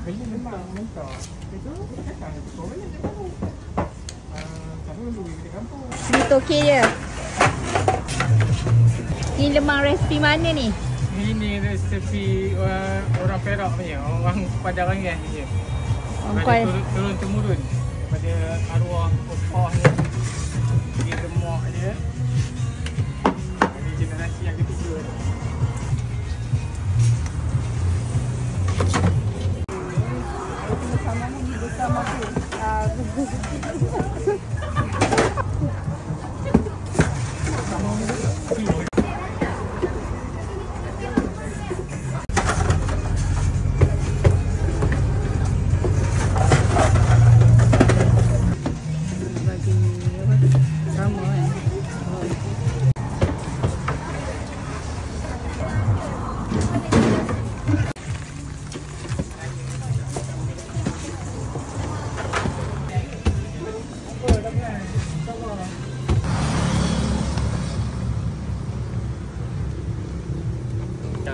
Ini memang mentah. Itu kacang goreng je kamu. Kamu dulu di kampung. Ini toke je. Ini lemang resipi mana ni? Ini resepi orang Perak punya, orang Padang Rangian ni. Turun temurun daripada arwah opahnya. Dia lemak dia. Ini generasi yang ketiga. Sama ni besar maku.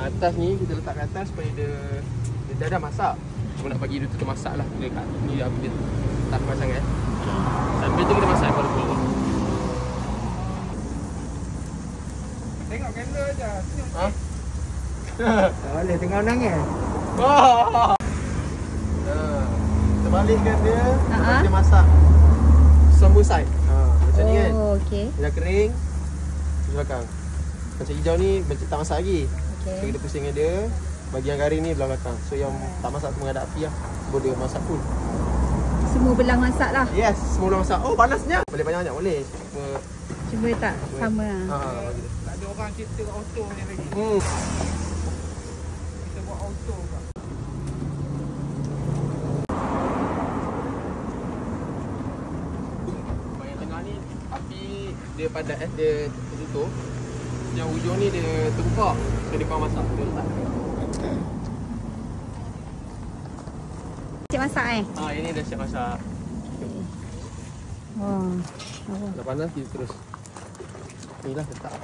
Atas ni kita letak kat atas supaya dia dah masak. Cuma nak bagi dia tu masak lah. Dia kat ni dia tak masak sangat. Sambil tu kita masak baru keluar. Tengok kamera aja. Ha? Tak boleh tengok nangis. Wah. Kita balikkan dia, lepas dia masak semua side. Macam ni kan. Oh, okey. Dia dah kering. Di belakang. Macam hijau ni tak masak lagi. Okay. So kita pusingkan dia. Bagi yang garing ni belah belakang. So yang tak masak tu menghadap api lah. Boleh masak full. Semua belah masak lah. Yes, semua belah masak. Oh panasnya. Boleh banyak-banyak boleh. Cuma tak sama lah. Bagi dia. Tak ada orang kita auto ni lagi. Kita buat auto kan. Yang tengah ni api dia padat dia tertutup. Yang hujung ni dia terbuka. So dia kau masak. Dia letak. Cik masak Ini dah siap masak. Wah. Dah panas kita terus. Inilah letak.